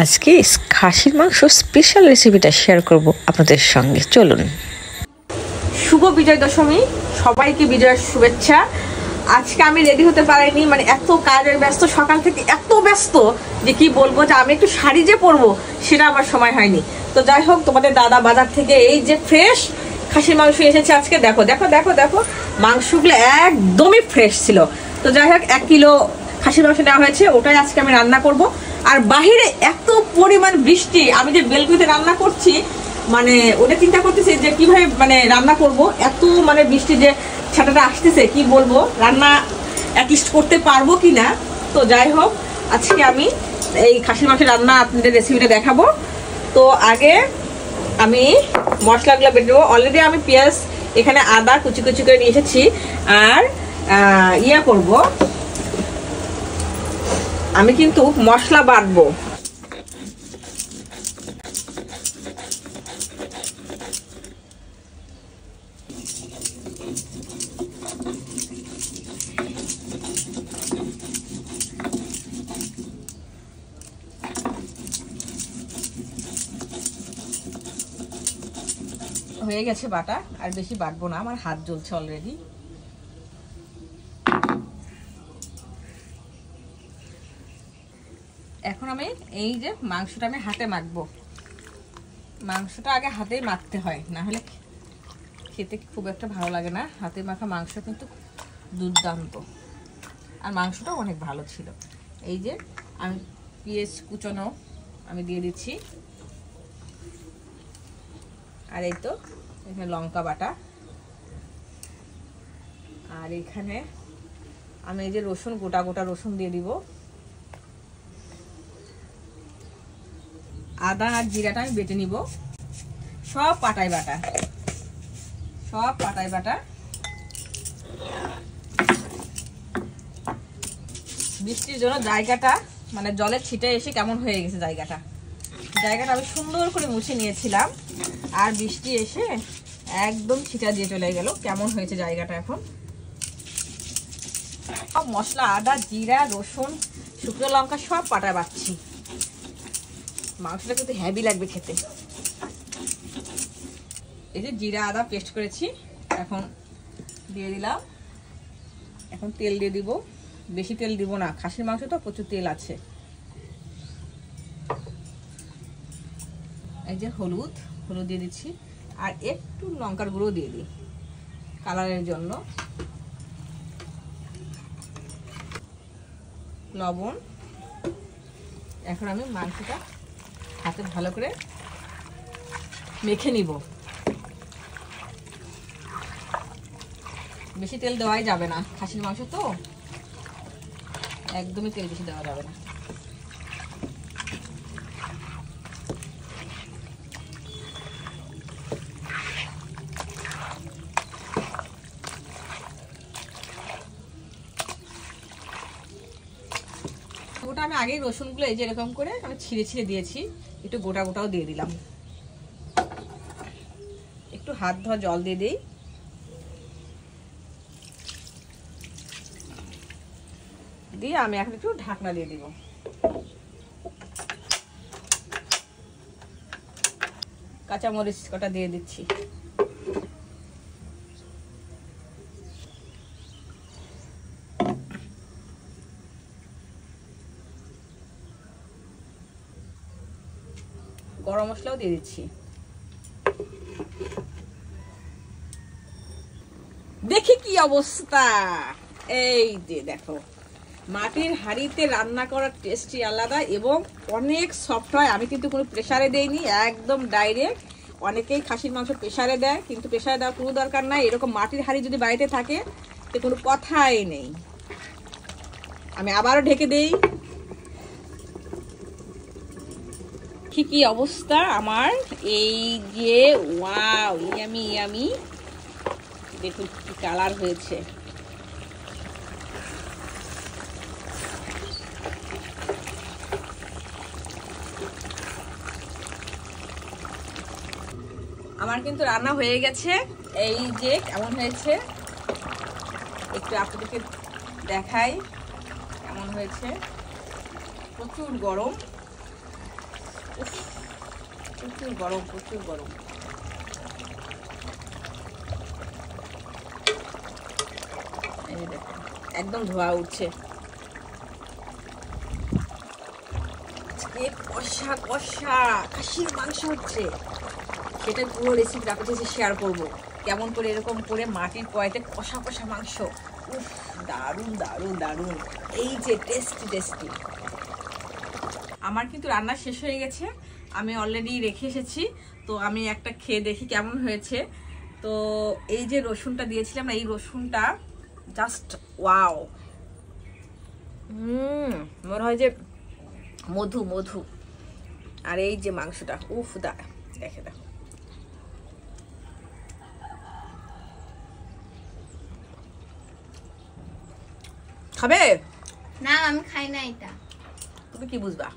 আজকে খাসির মাংস স্পেশাল রেসিপিটা শেয়ার করব আপনাদের সঙ্গে। চলুন। শুভ বিজয় দশমী, সবাইকে বিজয়ের শুভেচ্ছা। আজকে আমি রেডি হতে পারিনি, মানে এত কাজের ব্যস্ত, সকাল থেকে এত ব্যস্ত যে কি বলবো, যে আমি একটু শাড়ি যে পরবো সেটা আমার সময় হয়নি। তো যাই হোক, তোমাদের দাদা বাজার থেকে এই যে ফ্রেশ খাসির মাংস এসেছে আজকে। দেখো দেখো দেখো দেখো, মাংসগুলো একদমই ফ্রেশ ছিল। তো যাই হোক, 1 কিলো খাসির মাংস নেওয়া হয়েছে, ওটাই আজকে আমি রান্না করব। আর বাহিরে এত পরিমাণ বৃষ্টি, আমি যে বেলকুনিতে রান্না করছি, মানে ওটা চিন্তা করতেছি যে কিভাবে মানে রান্না করব। এত মানে বৃষ্টি যে ছাটাটা আসতেছে, কি বলবো, রান্না অ্যাটলিস্ট করতে পারবো কি না। তো যাই হোক, আজকে আমি এই খাসির মাংসের রান্না আপনাদের রেসিপিটা দেখাবো। তো আগে আমি মশলাগুলো বেটে নেবো। অলরেডি আমি পেঁয়াজ, এখানে আদা কুচি কুচি করে নিয়ে এসেছি। আর ইয়ে করব, আমি কিন্তু মশলা বাটবো। হয়ে গেছে বাটা, আর বেশি বাটবো না, আমার হাত জ্বলছে অলরেডি। এখন আমি এই যে মাংসটা আমি হাতে মাখবো। মাংসটা আগে হাতেই মাখতে হয়, না হলে খেতে খুব একটা ভালো লাগে না। হাতে মাখা মাংস কিন্তু দুর্দান্ত, আর মাংসটাও অনেক ভালো ছিল। এই যে আমি পেঁয়াজ কুচনো আমি দিয়ে দিচ্ছি, আর এই তো এখানে লঙ্কা বাটা, আর এখানে আমি এই যে রসুন, গোটা গোটা রসুন দিয়ে দিব। আদা আর জিরাটা আমি বেটে নিব, সব পাটায় বাটা, সব পাটায় বাটা। বৃষ্টির জন্য জায়গাটা মানে জলের ছিটে এসে কেমন হয়ে গেছে জায়গাটা। জায়গাটা আমি সুন্দর করে মুছে নিয়েছিলাম, আর বৃষ্টি এসে একদম ছিটা দিয়ে চলে গেল। কেমন হয়েছে জায়গাটা এখন। সব মশলা, আদা জিরা রসুন শুকনো লঙ্কা সব পাটায় বাটছি। মাংসটা কিন্তু হেভি লাগবে খেতে। এই যে জিরা আদা পেস্ট করেছি, এখন দিয়ে দিলাম। এখন তেল দিয়ে দিব, বেশি তেল দিব না, খাসির মাংস তো প্রচুর তেল আছে। এই যে হলুদ দিয়ে দিচ্ছি, আর একটু লঙ্কার গুঁড়ো দিয়ে দিই কালারের জন্য। লবণ। এখন আমি মাংসটা হাতে ভালো করে মেখে নিব। বেশি তেল দেওয়াই যাবে না, খাসির মাংস তো একদমই তেল বেশি দেওয়া যাবে না। ওটা আমি আগেই রসুনগুলো এই যে এরকম করে আমি ছিঁড়ে ছিঁড়ে দিয়েছি, একটু গোটা গোটাও দিয়ে দিলাম। একটু হাত ধোয়া জল দিয়ে দিই, দিয়ে আমি এখন একটু ঢাকনা দিয়ে দিব। কাঁচামরিচ কটা দিয়ে দিচ্ছি। গরম মশলাও দিয়ে দিচ্ছি। দেখি কি অবস্থা। এই যে দেখো, মাটির হাঁড়িতে রান্না করার টেস্টই আলাদা এবং অনেক সফট হয়। আমি কিন্তু কোনো প্রেসারে দেইনি, একদম ডাইরেক্ট। অনেকেই খাসির মাংস প্রেসারে দেয়, কিন্তু প্রেসারে দেওয়ার কোনো দরকার নাই। এরকম মাটির হাঁড়ি যদি বাড়িতে থাকে তো কোনো কথাই নেই। আমি আবারও ঢেকে দেই। কি অবস্থা আমার। এই যে ওয়াও, ইয়ামি ইয়ামি, দেখুন কি কালার হয়েছে। আমার কিন্তু রান্না হয়ে গেছে। এই যে কেমন হয়েছে একটু আপনাদেরকে দেখাই কেমন হয়েছে। প্রচুর গরম, প্রচুর গরম, প্রচুর গরম। এই যে দেখেন একদম ধোয়া উঠছে। আজকে কষা কষা খাসির মাংস হচ্ছে, সেটা পুরো রেসিপি আপনাদের সাথে শেয়ার করব। কেমন করে এরকম করে মাটির কড়াইতে কষা কষা মাংস, উফ দারুণ দারুণ দারুণ, এই যে টেস্টি টেস্টি। আমার কিন্তু রান্না শেষ হয়ে গেছে, আমি অলরেডি রেখে এসেছি। তো আমি একটা খেয়ে দেখি কেমন হয়েছে। তো এই যে রসুনটা দিয়েছিলাম, এই রসুনটা জাস্ট ওয়াও, মনে হয় যে মধু মধু। আর এই যে মাংসটা, উফ দেখে দেখো। খাবে না আমি খাই না এটা। তুমি কি বুঝবা?